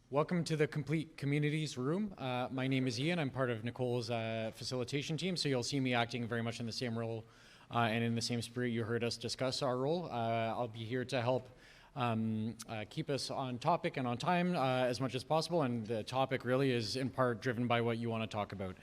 Welcome to the Complete Communities room. My name is Ian. I'm part of Nicole's facilitation team, so you'll see me acting very much in the same role and in the same spirit you heard us discuss our role. I'll be here to help keep us on topic and on time as much as possible, and the topic really is in part driven by what you want to talk about.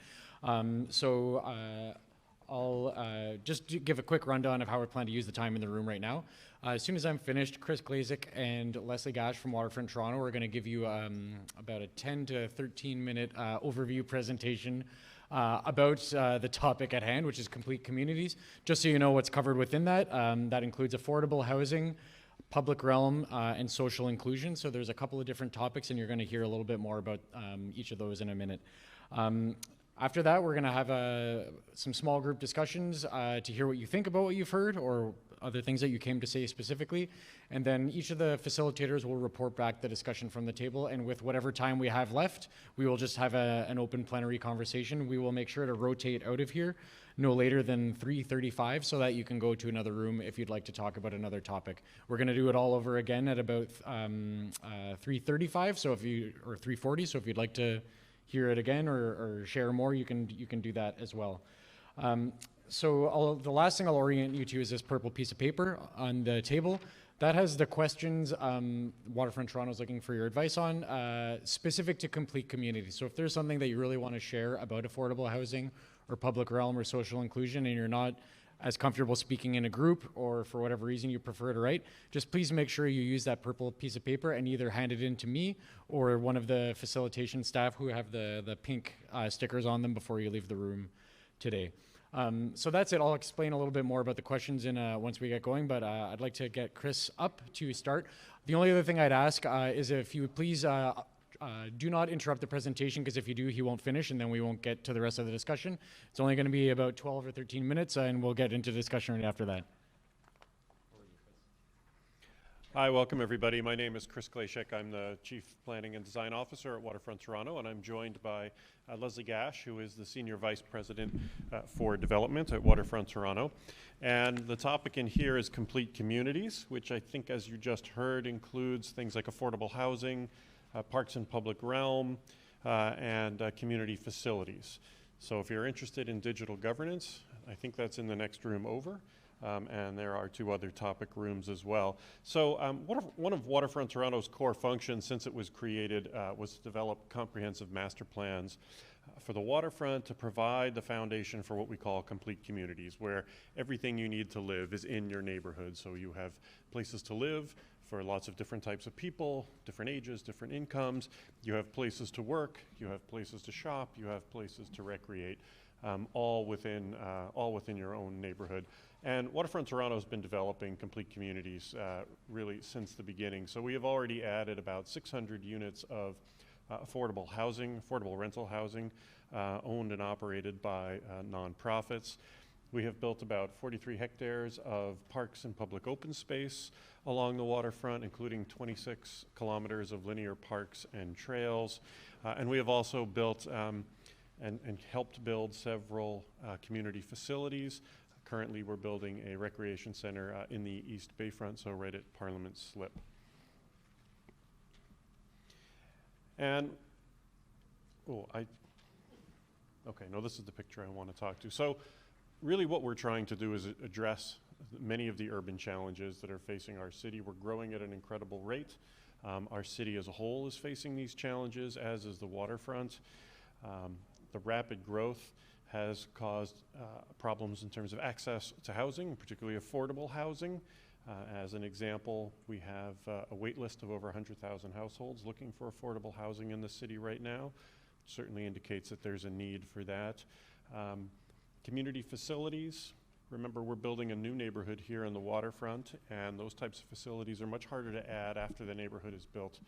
I'll just give a quick rundown of how we plan to use the time in the room right now. As soon as I'm finished, Chris Glazik and Leslie Gash from Waterfront Toronto are going to give you about a 10 to 13 minute overview presentation about the topic at hand, which is complete communities. Just so you know what's covered within that, that includes affordable housing, public realm, and social inclusion. So there's a couple of different topics, and you're going to hear a little bit more about each of those in a minute. After that, we're going to have some small group discussions to hear what you think about what you've heard or other things that you came to say specifically. And then each of the facilitators will report back the discussion from the table. And with whatever time we have left, we will just have an open plenary conversation. We will make sure to rotate out of here no later than 3:35 so that you can go to another room if you'd like to talk about another topic. We're going to do it all over again at about 3:35, so or 3:40. So if you'd like to hear it again or share more, you can do that as well. The last thing I'll orient you to is this purple piece of paper on the table. That has the questions Waterfront Toronto is looking for your advice on, specific to complete communities. So if there's something that you really want to share about affordable housing or public realm or social inclusion and you're not as comfortable speaking in a group or for whatever reason you prefer to write, just please make sure you use that purple piece of paper and either hand it in to me or one of the facilitation staff who have the pink stickers on them before you leave the room today. So that's it. I'll explain a little bit more about the questions once we get going, but I'd like to get Chris up to start. The only other thing I'd ask is if you would please do not interrupt the presentation, because if you do, he won't finish and then we won't get to the rest of the discussion. It's only going to be about 12 or 13 minutes and we'll get into discussion right after that. Hi, welcome everybody. My name is Chris Glazik. I'm the Chief Planning and Design Officer at Waterfront Toronto, and I'm joined by Leslie Gash, who is the Senior Vice President for Development at Waterfront Toronto. And the topic in here is complete communities, which I think, as you just heard, includes things like affordable housing, parks and public realm, and community facilities. So if you're interested in digital governance, I think that's in the next room over. And there are two other topic rooms as well. So one of Waterfront Toronto's core functions since it was created was to develop comprehensive master plans for the waterfront to provide the foundation for what we call complete communities, where everything you need to live is in your neighborhood. So you have places to live for lots of different types of people, different ages, different incomes. You have places to work, you have places to shop, you have places to recreate, all within your own neighborhood. And Waterfront Toronto has been developing complete communities really since the beginning. So we have already added about 600 units of affordable housing, affordable rental housing, owned and operated by nonprofits. We have built about 43 hectares of parks and public open space along the waterfront, including 26 kilometers of linear parks and trails. And we have also built and helped build several community facilities. Currently, we're building a recreation center in the East Bayfront, so right at Parliament Slip. And, this is the picture I want to talk to. So really what we're trying to do is address many of the urban challenges that are facing our city. We're growing at an incredible rate. Our city as a whole is facing these challenges, as is the waterfront. The rapid growth has caused problems in terms of access to housing, particularly affordable housing. As an example, we have a wait list of over 100,000 households looking for affordable housing in the city right now. Certainly indicates that there's a need for that. Community facilities. Remember, we're building a new neighborhood here on the waterfront, and those types of facilities are much harder to add after the neighborhood is built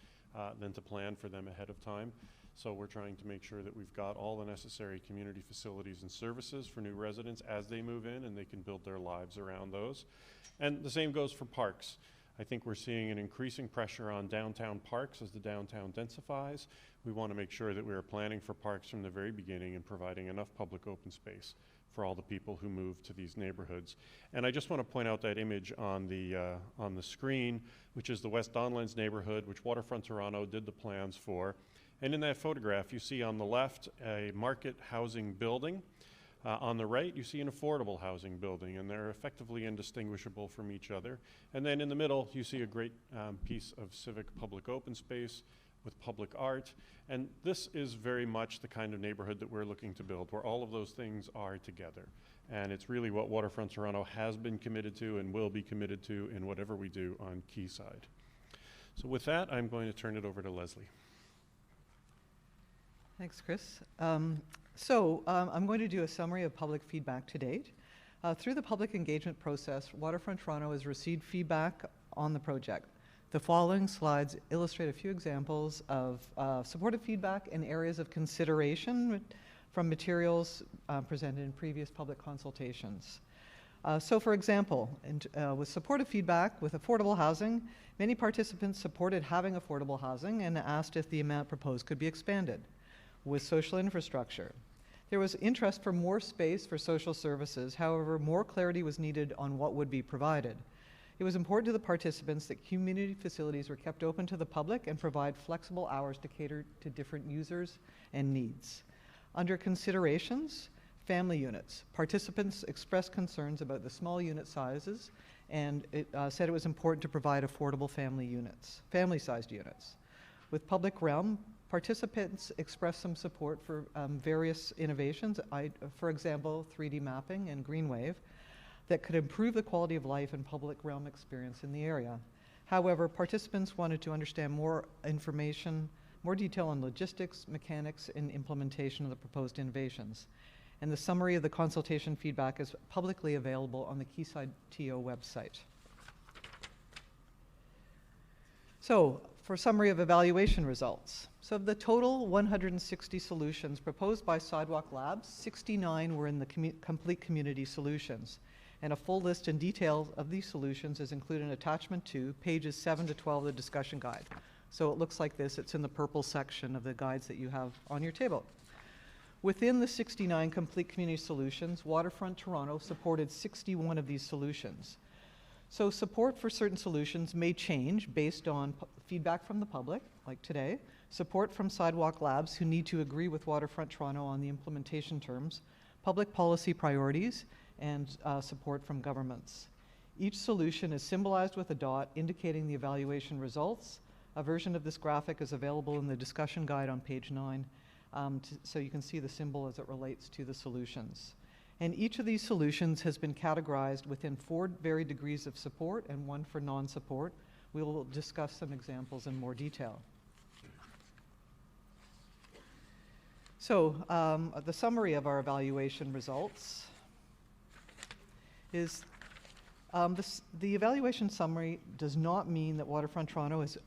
than to plan for them ahead of time. So we're trying to make sure that we've got all the necessary community facilities and services for new residents as they move in and they can build their lives around those. And the same goes for parks. I think we're seeing an increasing pressure on downtown parks as the downtown densifies. We want to make sure that we are planning for parks from the very beginning and providing enough public open space for all the people who move to these neighborhoods. And I just want to point out that image on the screen, which is the West Don Lands neighborhood, which Waterfront Toronto did the plans for. And in that photograph, you see on the left a market housing building. On the right, you see an affordable housing building, and they're effectively indistinguishable from each other. And then in the middle, you see a great piece of civic public open space with public art. And this is very much the kind of neighborhood that we're looking to build, where all of those things are together. And it's really what Waterfront Toronto has been committed to and will be committed to in whatever we do on Quayside. So with that, I'm going to turn it over to Leslie. Thanks, Chris. I'm going to do a summary of public feedback to date. Through the public engagement process, Waterfront Toronto has received feedback on the project. The following slides illustrate a few examples of supportive feedback and areas of consideration from materials presented in previous public consultations. So for example, with supportive feedback with affordable housing, many participants supported having affordable housing and asked if the amount proposed could be expanded. With social infrastructure, there was interest for more space for social services. However, more clarity was needed on what would be provided. It was important to the participants that community facilities were kept open to the public and provide flexible hours to cater to different users and needs. Under considerations, family units. Participants expressed concerns about the small unit sizes, and it said it was important to provide affordable family-sized units. With public realm, participants expressed some support for various innovations, for example, 3D mapping and GreenWave, that could improve the quality of life and public realm experience in the area. However, participants wanted to understand more information, more detail on logistics, mechanics, and implementation of the proposed innovations. And the summary of the consultation feedback is publicly available on the Quayside TO website. So, for summary of evaluation results. So of the total 160 solutions proposed by Sidewalk Labs, 69 were in the complete community solutions. And a full list and details of these solutions is included in attachment 2, pages 7 to 12 of the discussion guide. So it looks like this. It's in the purple section of the guides that you have on your table. Within the 69 complete community solutions, Waterfront Toronto supported 61 of these solutions. So support for certain solutions may change based on feedback from the public, like today, support from Sidewalk Labs who need to agree with Waterfront Toronto on the implementation terms, public policy priorities, and support from governments. Each solution is symbolized with a dot indicating the evaluation results. A version of this graphic is available in the discussion guide on page 9, so you can see the symbol as it relates to the solutions. And each of these solutions has been categorized within 4 varied degrees of support and 1 for non-support. We will discuss some examples in more detail. So the summary of our evaluation results is the evaluation summary does not mean that Waterfront Toronto has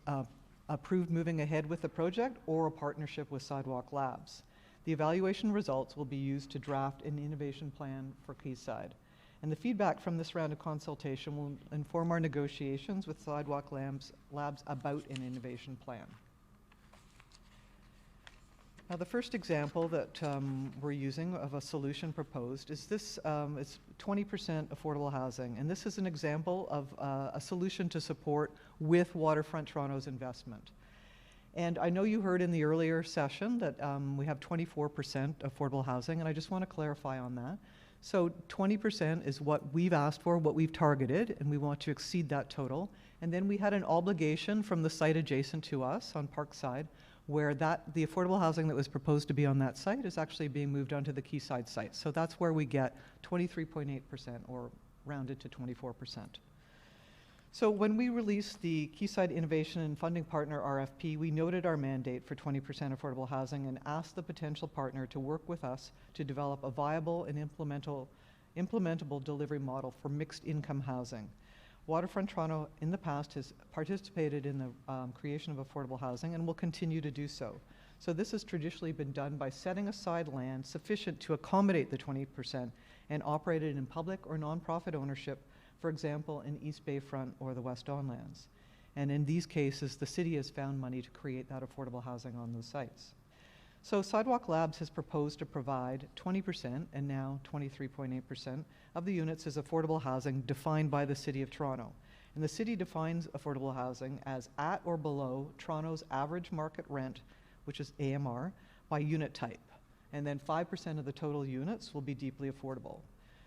approved moving ahead with the project or a partnership with Sidewalk Labs. The evaluation results will be used to draft an innovation plan for Quayside. And the feedback from this round of consultation will inform our negotiations with Sidewalk Labs about an innovation plan. Now, the first example that we're using of a solution proposed is this, it's 20% affordable housing. And this is an example of a solution to support with Waterfront Toronto's investment. And I know you heard in the earlier session that we have 24% affordable housing, and I just want to clarify on that. So 20% is what we've asked for, what we've targeted, and we want to exceed that total. And then we had an obligation from the site adjacent to us on Parkside, where the affordable housing that was proposed to be on that site is actually being moved onto the Quayside site. So that's where we get 23.8%, or rounded to 24%. So when we released the Quayside Innovation and Funding Partner RFP, we noted our mandate for 20% affordable housing and asked the potential partner to work with us to develop a viable and implementable delivery model for mixed income housing. Waterfront Toronto in the past has participated in the creation of affordable housing and will continue to do so. So this has traditionally been done by setting aside land sufficient to accommodate the 20% and operated in public or nonprofit ownership, for example, in East Bayfront or the West Don Lands. And in these cases, the city has found money to create that affordable housing on those sites. So Sidewalk Labs has proposed to provide 20% and now 23.8% of the units as affordable housing defined by the City of Toronto. And the city defines affordable housing as at or below Toronto's average market rent, which is AMR, by unit type. And then 5% of the total units will be deeply affordable.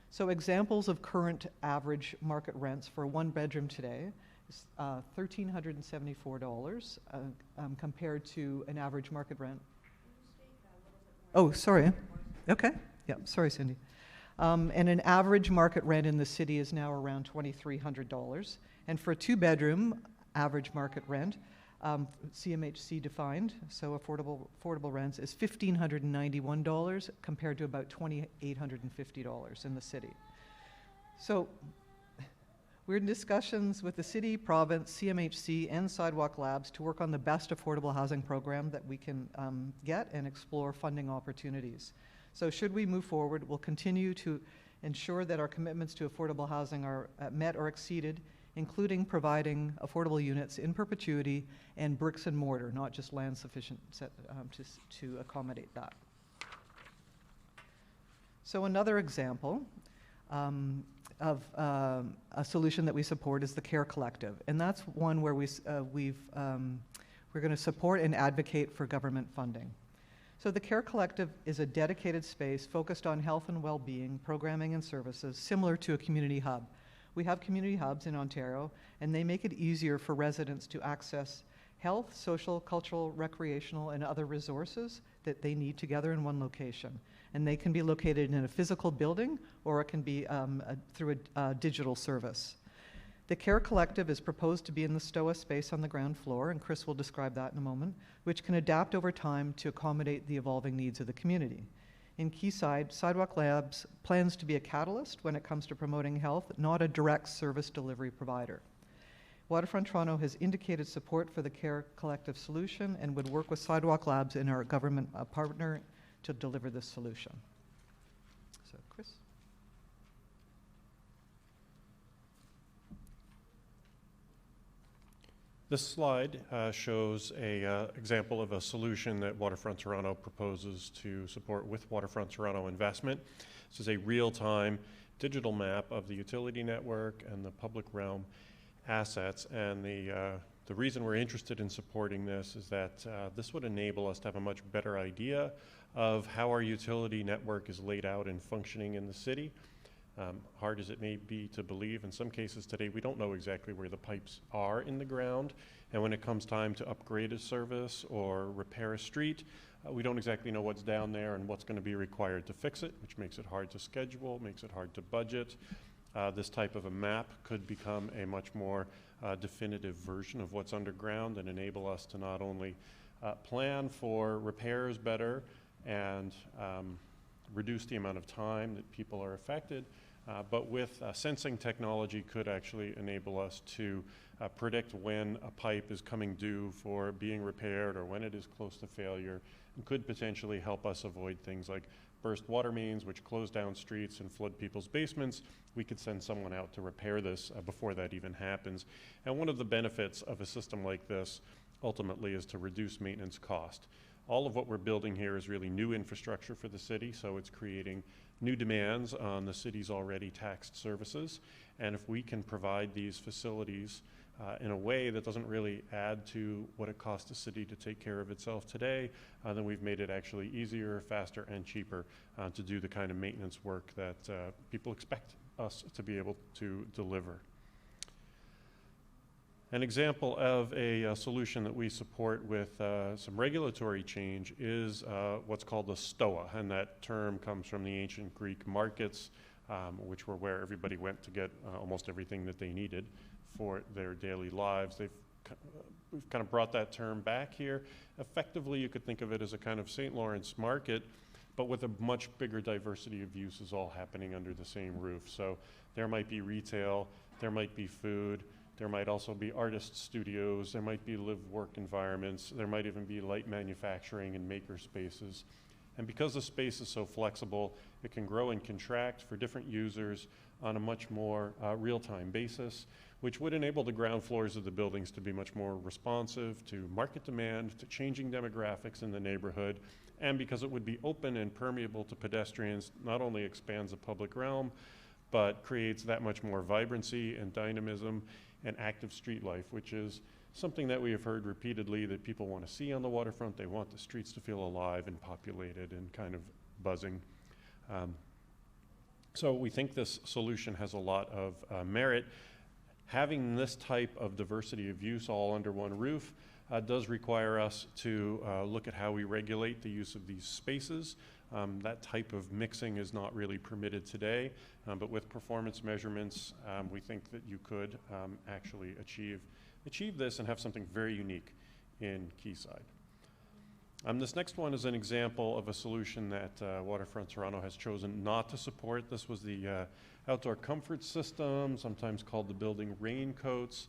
So examples of current average market rents for a one-bedroom today is $1,374 compared to an average market rent. Oh, sorry. Okay. Yeah, sorry, Cindy. And an average market rent in the city is now around $2,300. And for a two-bedroom average market rent, CMHC defined, so affordable rents, is $1,591 compared to about $2,850 in the city. So we're in discussions with the city, province, CMHC, and Sidewalk Labs to work on the best affordable housing program that we can get and explore funding opportunities. So should we move forward, we'll continue to ensure that our commitments to affordable housing are met or exceeded, including providing affordable units in perpetuity and bricks and mortar, not just land sufficient to accommodate that. So another example of a solution that we support is the Care Collective, and that's one where we're going to support and advocate for government funding. So the Care Collective is a dedicated space focused on health and well-being, programming and services, similar to a community hub. We have community hubs in Ontario, and they make it easier for residents to access health, social, cultural, recreational, and other resources that they need together in one location. And they can be located in a physical building, or it can be through a digital service. The Care Collective is proposed to be in the STOA space on the ground floor, and Chris will describe that in a moment, which can adapt over time to accommodate the evolving needs of the community. In Quayside, Sidewalk Labs plans to be a catalyst when it comes to promoting health, not a direct service delivery provider. Waterfront Toronto has indicated support for the Care Collective solution and would work with Sidewalk Labs and our government partner to deliver this solution. So, Chris? This slide shows an example of a solution that Waterfront Toronto proposes to support with Waterfront Toronto investment. This is a real-time digital map of the utility network and the public realm assets. And the reason we're interested in supporting this is that this would enable us to have a much better idea of how our utility network is laid out and functioning in the city. Hard as it may be to believe, in some cases today we don't know exactly where the pipes are in the ground, and when it comes time to upgrade a service or repair a street, we don't exactly know what's down there and what's going to be required to fix it, which makes it hard to schedule, makes it hard to budget. This type of a map could become a much more definitive version of what's underground and enable us to not only plan for repairs better and reduce the amount of time that people are affected, but with sensing technology could actually enable us to predict when a pipe is coming due for being repaired or when it is close to failure, and could potentially help us avoid things like burst water mains, which close down streets and flood people's basements. We could send someone out to repair this before that even happens. And one of the benefits of a system like this ultimately is to reduce maintenance cost. All of what we're building here is really new infrastructure for the city, so it's creating new demands on the city's already taxed services. And if we can provide these facilities in a way that doesn't really add to what it costs the city to take care of itself today, then we've made it actually easier, faster, and cheaper to do the kind of maintenance work that people expect us to be able to deliver. An example of a solution that we support with some regulatory change is what's called the STOA, and that term comes from the ancient Greek markets, which were where everybody went to get almost everything that they needed for their daily lives. We've kind of brought that term back here. Effectively, you could think of it as a kind of St. Lawrence market, but with a much bigger diversity of uses all happening under the same roof. So there might be retail, there might be food, there might also be artist studios, there might be live-work environments, there might even be light manufacturing and maker spaces. And because the space is so flexible, it can grow and contract for different users on a much more real-time basis. which would enable the ground floors of the buildings to be much more responsive to market demand, to changing demographics in the neighborhood, and because it would be open and permeable to pedestrians, not only expands the public realm, but creates that much more vibrancy and dynamism and active street life, which is something that we have heard repeatedly that people want to see on the waterfront. They want the streets to feel alive and populated and kind of buzzing. So we think this solution has a lot of merit. Having this type of diversity of use all under one roof does require us to look at how we regulate the use of these spaces. That type of mixing is not really permitted today, but with performance measurements, we think that you could actually achieve this and have something very unique in Quayside. This next one is an example of a solution that Waterfront Toronto has chosen not to support. This was the outdoor comfort system, sometimes called the building Raincoats.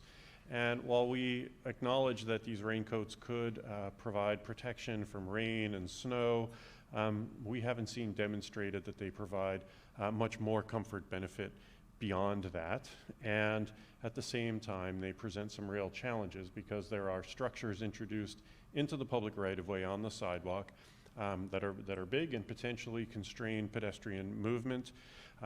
And while we acknowledge that these raincoats could provide protection from rain and snow, we haven't seen demonstrated that they provide much more comfort benefit beyond that. And at the same time, they present some real challenges because there are structures introduced into the public right-of-way on the sidewalk that are big and potentially constrain pedestrian movement,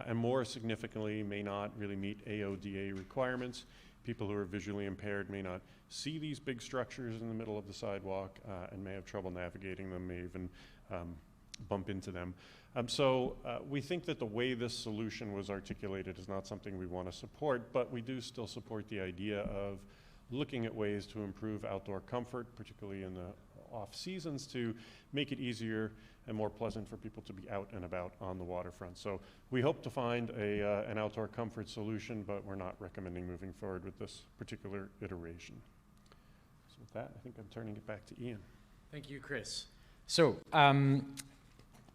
and more significantly may not really meet AODA requirements. People who are visually impaired may not see these big structures in the middle of the sidewalk and may have trouble navigating them, may even bump into them. So we think that the way this solution was articulated is not something we want to support, but we do still support the idea of looking at ways to improve outdoor comfort, particularly in the off seasons, to make it easier and more pleasant for people to be out and about on the waterfront. So we hope to find an outdoor comfort solution, but we're not recommending moving forward with this particular iteration. So with that, I think I'm turning it back to Ian. Thank you, Chris. So,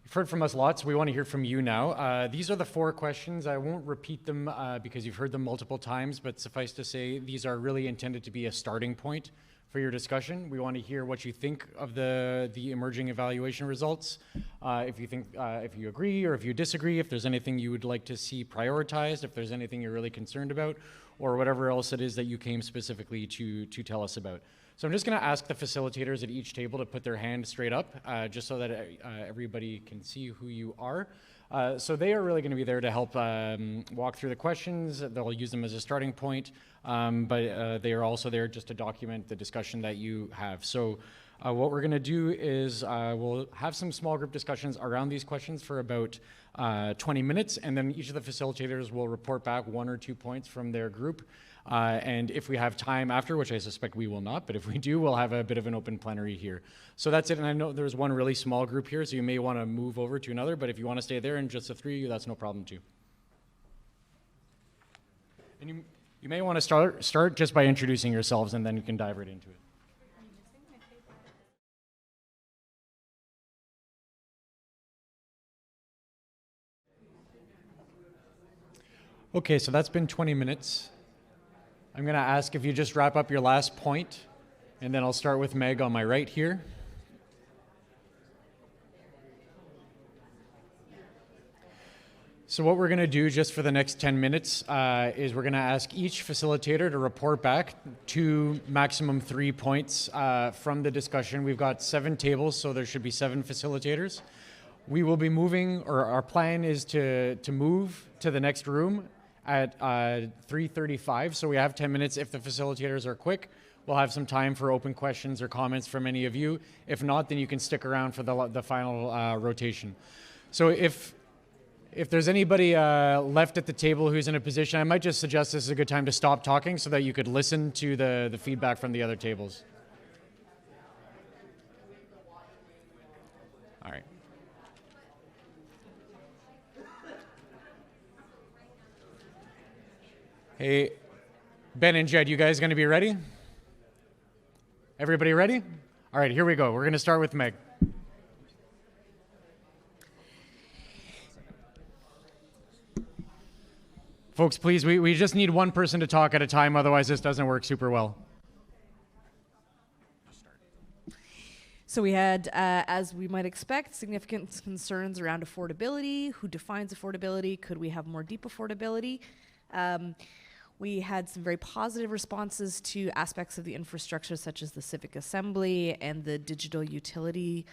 you've heard from us lots. We want to hear from you now. These are the 4 questions. I won't repeat them because you've heard them multiple times, but suffice to say, these are really intended to be a starting point for your discussion. We want to hear what you think of the emerging evaluation results. If you agree or if you disagree, if there's anything you would like to see prioritized, if there's anything you're really concerned about, or whatever else it is that you came specifically to tell us about. So I'm just going to ask the facilitators at each table to put their hand straight up, just so that everybody can see who you are. So they are really going to be there to help walk through the questions. They'll use them as a starting point, but they are also there just to document the discussion that you have. So what we're going to do is we'll have some small group discussions around these questions for about 20 minutes, and then each of the facilitators will report back 1 or 2 points from their group. And if we have time after, which I suspect we will not, but if we do, we'll have a bit of an open plenary here. So that's it. And I know there's one really small group here, so you may want to move over to another, but if you want to stay there and just the 3 of you, that's no problem too. And you may want to start just by introducing yourselves, and then you can dive right into it. Okay, so that's been 20 minutes. I'm going to ask if you just wrap up your last point, and then I'll start with Meg on my right here. So what we're going to do just for the next 10 minutes is we're going to ask each facilitator to report back 2, maximum 3 points from the discussion. We've got 7 tables, so there should be 7 facilitators. We will be moving, or our plan is to move to the next room at 3:35, so we have 10 minutes. If the facilitators are quick, we'll have some time for open questions or comments from any of you. If not, then you can stick around for the final rotation. So if there's anybody left at the table who's in a position, I might just suggest this is a good time to stop talking so that you could listen to the feedback from the other tables. All right. Hey, Ben and Jed, you guys going to be ready? Everybody ready? All right, here we go. We're going to start with Meg. Folks, please, we just need one person to talk at a time, otherwise this doesn't work super well. So we had, as we might expect, significant concerns around affordability. Who defines affordability? Could we have more deep affordability? We had some very positive responses to aspects of the infrastructure, such as the civic assembly and the digital utility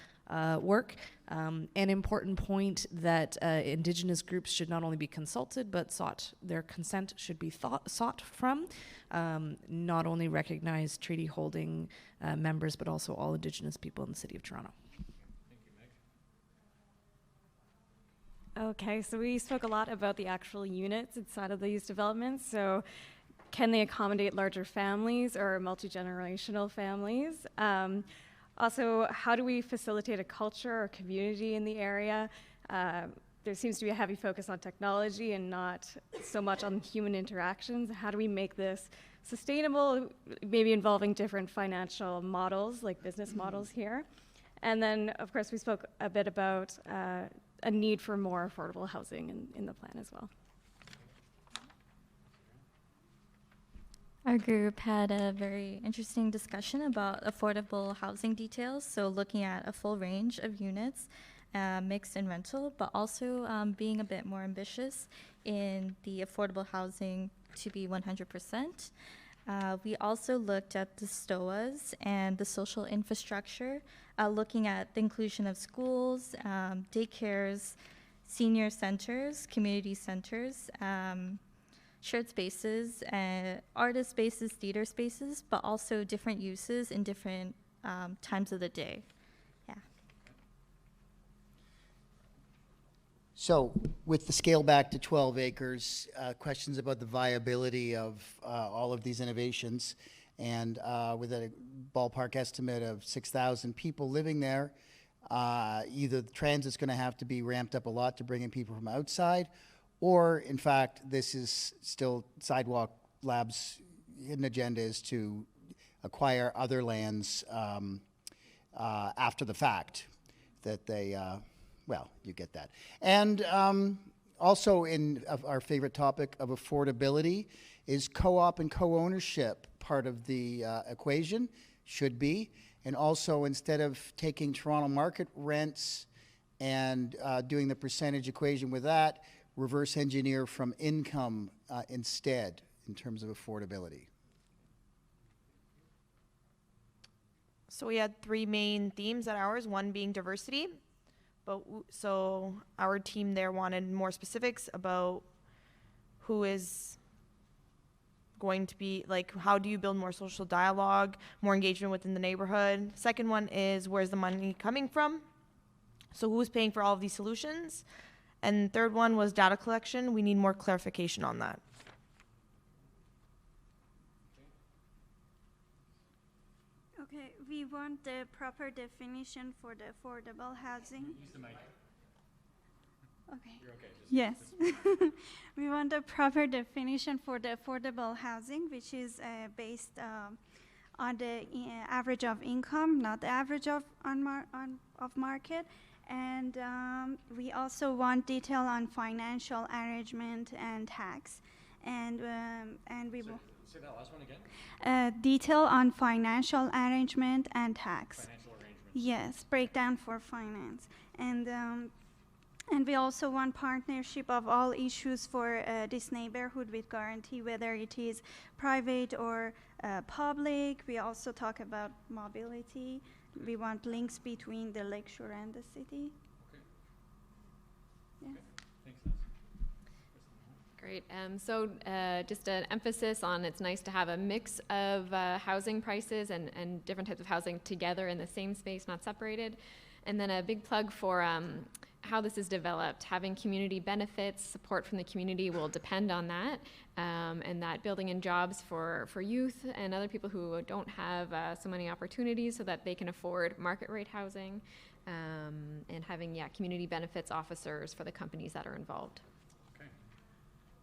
work. An important point that Indigenous groups should not only be consulted, but their consent should be sought from. Not only recognize treaty holding members, but also all Indigenous people in the City of Toronto. Okay, so we spoke a lot about the actual units inside of these developments. So can they accommodate larger families or multi-generational families? Also, how do we facilitate a culture or community in the area? There seems to be a heavy focus on technology and not so much on human interactions. How do we make this sustainable, maybe involving different financial models, like business models here? And then, of course, we spoke a bit about a need for more affordable housing in the plan as well. Our group had a very interesting discussion about affordable housing details, so looking at a full range of units, mixed and rental, but also being a bit more ambitious in the affordable housing to be 100%. We also looked at the STOAs and the social infrastructure, looking at the inclusion of schools, daycares, senior centers, community centers, shared spaces, artist spaces, theater spaces, but also different uses in different times of the day. Yeah. So with the scale back to 12 acres, questions about the viability of all of these innovations, and with a ballpark estimate of 6,000 people living there, either the transit's going to have to be ramped up a lot to bring in people from outside, or in fact, this is still Sidewalk Labs' hidden agenda is to acquire other lands after the fact that they, well, you get that. And also in our favorite topic of affordability is co-op and co-ownership part of the equation, should be. And also, instead of taking Toronto market rents and doing the percentage equation with that, reverse engineer from income instead in terms of affordability. So we had three main themes at ours, one being diversity. So our team there wanted more specifics about who is going to be, like, how do you build more social dialogue, more engagement within the neighborhood. Second one is, where's the money coming from? So who's paying for all of these solutions? And third one was data collection. We need more clarification on that. Okay, we want the proper definition for the affordable housing. Use the mic. Okay. You're okay. Yes. We want a proper definition for the affordable housing, which is based on the average of income, not the average of market. And we also want detail on financial arrangement and tax. And we will say that last one again. Detail on financial arrangement and tax. Financial arrangement. Yes, breakdown for finance. And we also want partnership of all issues for this neighborhood with guarantee, whether it is private or public. We also talk about mobility. We want links between the lakeshore and the city. Okay. Yes. Okay. Thanks, Ness. Great. So just an emphasis on it's nice to have a mix of housing prices and different types of housing together in the same space, not separated. And then a big plug for how this is developed. Having community benefits, support from the community will depend on that, and that building in jobs for youth and other people who don't have so many opportunities so that they can afford market rate housing, and having, community benefits officers for the companies that are involved. Okay.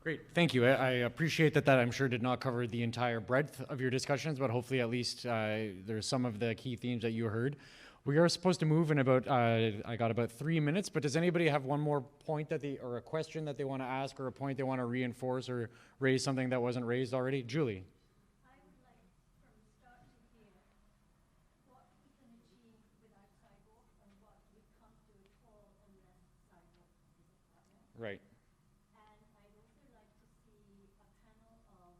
Great, thank you. I appreciate that I'm sure did not cover the entire breadth of your discussions, but hopefully at least there's some of the key themes that you heard. We are supposed to move in about, I got about 3 minutes, but does anybody have one more point or a question that they want to ask, or a point they want to reinforce, or raise something that wasn't raised already? Julie? I would like from start to hear what we can achieve without sidewalk and what we can't do at all unless sidewalk is a partner. Right. And I'd also like to see a panel of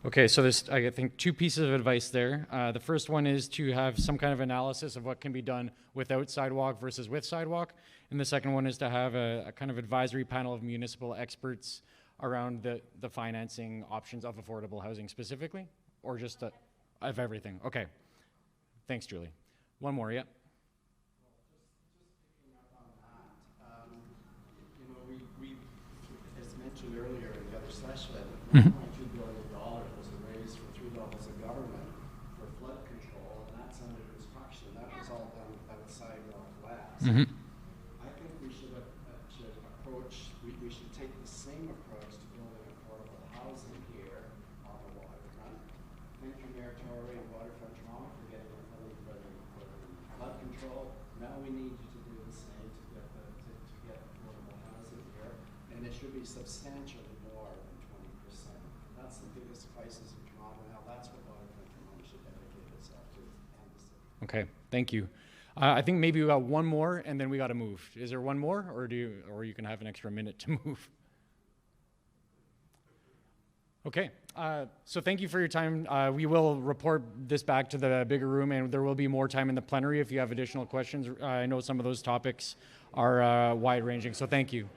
Okay, so there's, I think, two pieces of advice there. The first one is to have some kind of analysis of what can be done without sidewalk versus with sidewalk. And the second one is to have a kind of advisory panel of municipal experts around the financing options of affordable housing specifically, or just of everything. Okay, thanks, Julie. One more, yeah. As mentioned earlier in the other session, Mhm. $1.2 billion was raised for $3 of government for flood control, and that's under construction. That was all done by the Sidewalk Labs. Mhm. I think we should approach, we should take the same approach to building affordable housing here on the waterfront. Thank you, Mayor Tory and Waterfront Toronto for getting it for the flood control. Now we need you to do the same to get affordable housing here. And it should be substantially more than 20%. That's the biggest crisis in Toronto now. That's what Waterfront Toronto should dedicate itself to, and the city. Okay, thank you. I think maybe we got one more, and then we got to move. Is there one more, or you can have an extra minute to move? Okay, so thank you for your time. We will report this back to the bigger room, and there will be more time in the plenary if you have additional questions. I know some of those topics are wide-ranging, so thank you.